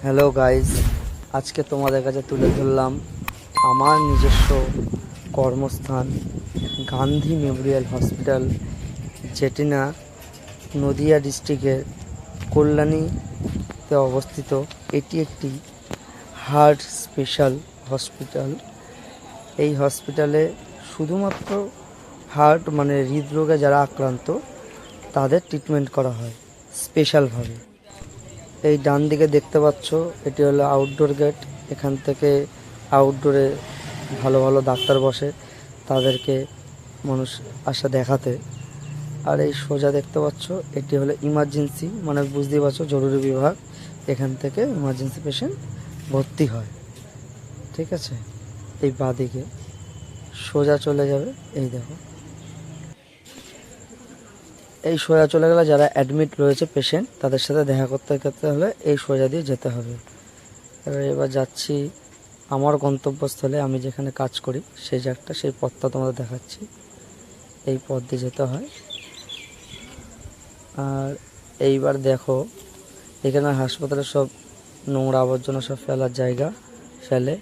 Hello guys, আজকে তোমাদের কাছে তুলে ধরলাম আমার নিজস্ব কর্মস্থান গান্ধী মেমোরিয়াল হসপিটাল, যেটি না নদিয়া ডিস্ট্রিক্টের কল্যাণীতে অবস্থিত। এটি একটি হার্ট স্পেশাল হসপিটাল। এই হসপিটালে শুধুমাত্র হার্ট মানে হৃদরোগে যারা আক্রান্ত তাদের ট্রিটমেন্ট করা হয় স্পেশালভাবে। এই ডান দিকে দেখতে পাচ্ছ, এটি হলো আউটডোর গেট। এখান থেকে আউটডোরে ভালো ভালো ডাক্তার বসে, তাদেরকে মানুষ আসা দেখাতে। আর এই সোজা দেখতে পাচ্ছ, এটি হলো ইমার্জেন্সি, মানে বুঝতেই পারছো জরুরি বিভাগ। এখান থেকে ইমার্জেন্সি পেশেন্ট ভর্তি হয়, ঠিক আছে। এই বাঁ দিকে সোজা চলে যাবে, এই দেখো, এই সোজা চলে গেলে যারা অ্যাডমিট রয়েছে পেশেন্ট, তাদের সাথে দেখা করতে হলে এই সোজা দিয়ে যেতে হবে। এবার যাচ্ছি আমার গন্তব্যস্থলে, আমি যেখানে কাজ করি সেই জায়গাটা, সেই পথটা তোমাদের দেখাচ্ছি। এই পথ দিয়ে যেতে হয়। আর এইবার দেখো, এখানে হাসপাতালে সব নোংরা আবর্জনা সব ফেলার জায়গা, ফেলে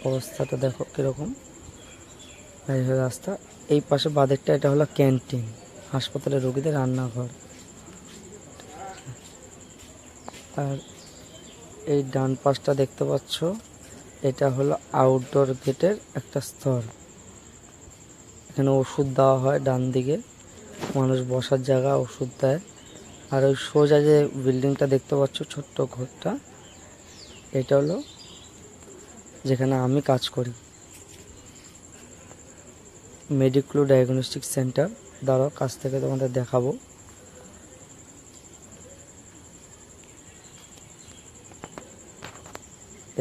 অবস্থাটা দেখো কীরকম। এই হলো রাস্তা। এই পাশে বাদিকটা, এটা হলো ক্যান্টিন, হাসপাতালের রোগীদের রান্নাঘর। আর এই ডান পাশটা দেখতে পাচ্ছ, এটা হলো আউটডোর গেটের একটা স্তর। এখানে ওষুধ দেওয়া হয়, ডান দিকে মানুষ বসার জায়গা, ওষুধ দেয়। আর ওই সোজা যে বিল্ডিংটা দেখতে পাচ্ছ, ছোট্ট ঘরটা, এটা হলো যেখানে আমি কাজ করি, মেডিক্লো ডায়াগনস্টিক সেন্টার। দাঁড়াও, কাছ থেকে তোমাদের দেখাবো।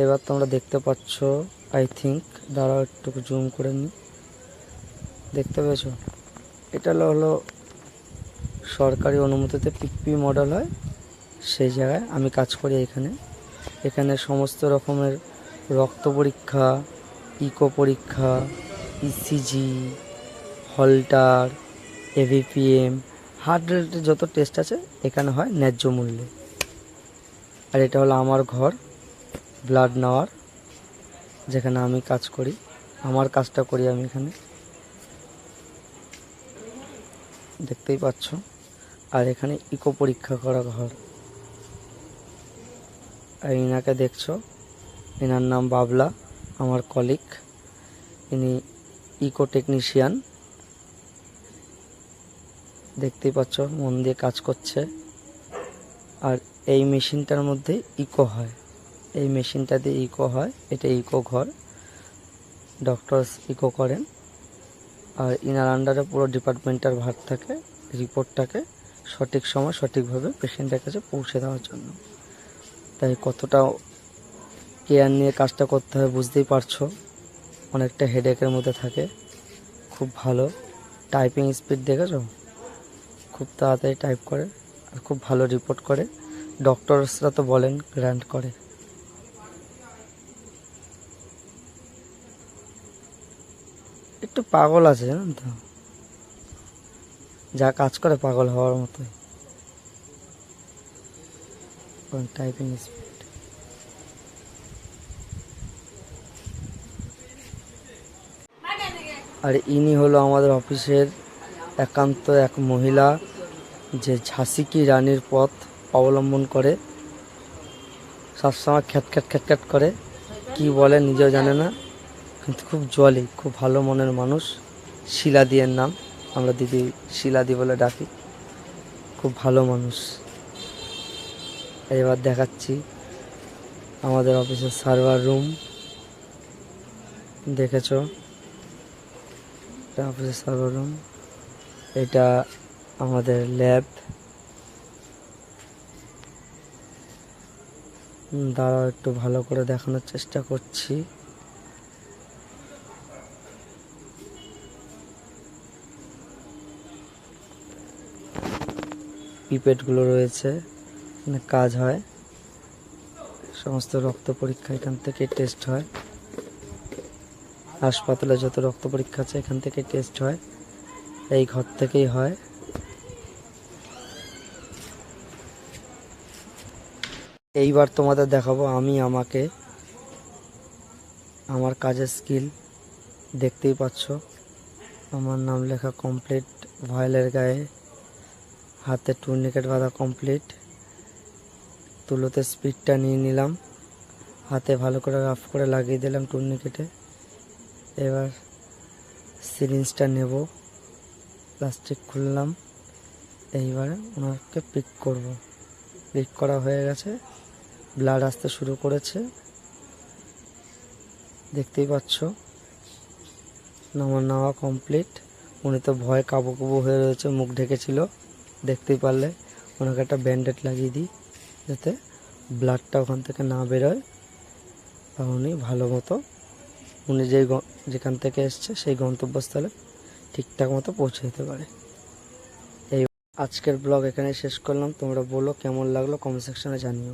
এবার তোমরা দেখতে পাচ্ছ, আই থিঙ্ক, দাঁড়াও একটু জুম করে নি, দেখতে পেয়েছো? এটা হলো সরকারি অনুমতিতে পিপি মডেল হয়, সেই জায়গায় আমি কাজ করি। এখানে সমস্ত রকমের রক্ত পরীক্ষা, ইকো পরীক্ষা, ইসিজি, হলটার, এভিপিএম, হার্ট রিলেটেড যত টেস্ট আছে এখানে হয় ন্যায্য মূল্যে। আর এটা হলো আমার ঘর, ব্লাড নেওয়ার, যেখানে আমি কাজ করি, আমার কাজটা করি আমি এখানে, দেখতেই পাচ্ছ। আর এখানে ইকো পরীক্ষা করা ঘর। আর ইনাকে দেখছো, এনার নাম বাবলা, আমার কলিগ। ইনি ইকো টেকনিশিয়ান, দেখতেই পাচ্ছ, মন দিয়ে কাজ করছে। আর এই মেশিনটার মধ্যে ইকো হয়, এই মেশিনটা দিয়ে ইকো হয়, এটা ইকো ঘর, ডক্টরস ইকো করেন। আর ইনার আন্ডারে পুরো ডিপার্টমেন্টের ভার থাকে রিপোর্টটাকে সঠিক সময় সঠিকভাবে পেশেন্টের কাছে পৌঁছে দেওয়ার জন্য। তাই কতটা কেয়ার নিয়ে কাজটা করতে হয় বুঝতেই পারছো। অনেকটা হেডেকের মধ্যে থাকে। খুব ভালো টাইপিং স্পিড দেখেছো, খুব তাড়াতাড়ি টাইপ করে আর খুব ভালো রিপোর্ট করে। ডক্টরসরা তো বলেন গ্র্যান্ট করে। একটু পাগল আছে জানেন তো, যা কাজ করে পাগল হওয়ার মতোই টাইপিং স্পিড। আর ইনি হলো আমাদের অফিসের একান্ত এক মহিলা, যে ঝাঁসি কি রানীর পথ অবলম্বন করে, সবসময় খ্যাট করে, কি বলে নিজেও জানে না, কিন্তু খুব জলি, খুব ভালো মনের মানুষ। শিলাদি এর নাম, আমরা দিদি শিলাদি বলে ডাকি। খুব ভালো মানুষ। এবার দেখাচ্ছি আমাদের অফিসের সার্ভার রুম, দেখেছো, এটা অফিসের সার্ভার রুম, এটা আমাদের ল্যাব। দাঁড়াও একটু ভালো করে দেখানোর চেষ্টা করছি। পিপেটগুলো রয়েছে, এখানে কাজ হয়, সমস্ত রক্ত পরীক্ষা এখান থেকে টেস্ট হয়। হাসপাতালে যত রক্ত পরীক্ষা আছে এখান থেকে টেস্ট হয়, এই ঘর থেকেই হয়। এইবার তোমাদের দেখাবো আমি আমার কাজের স্কিল। দেখতেই পাচ্ছ আমার নাম লেখা কমপ্লিট, ভয়েলের গায়ে হাতে টুর্নিকেট বাঁধা কমপ্লিট, তুলোতে স্পিডটা নিয়ে নিলাম, হাতে ভালো করে রাফ করে লাগিয়ে দিলাম টুর্নিকেটে। এবার সিরিঞ্জটা নেব, প্লাস্টিক খুললাম, এইবারে ওনাকে পিক করব। পিক করা হয়ে গেছে, ব্লাড আসতে শুরু করেছে, দেখতেই পাচ্ছ আমার নেওয়া কমপ্লিট। উনি তো ভয় কাবু কাবু হয়ে রয়েছে, মুখ ঢেকেছিল, দেখতেই পারলে। ওনাকে একটা ব্যান্ডেড লাগিয়ে দিই যাতে ব্লাডটা ওখান থেকে না বেরোয়, আর উনি ভালো মতো উনি যেখান থেকে এসছে সেই গন্তব্যস্থলে ঠিকঠাক মতো পৌঁছে যেতে পারে। এই আজকের ব্লগ এখানে শেষ করলাম। তোমরা বলো কেমন লাগলো, কমেন্ট সেকশনে জানিও।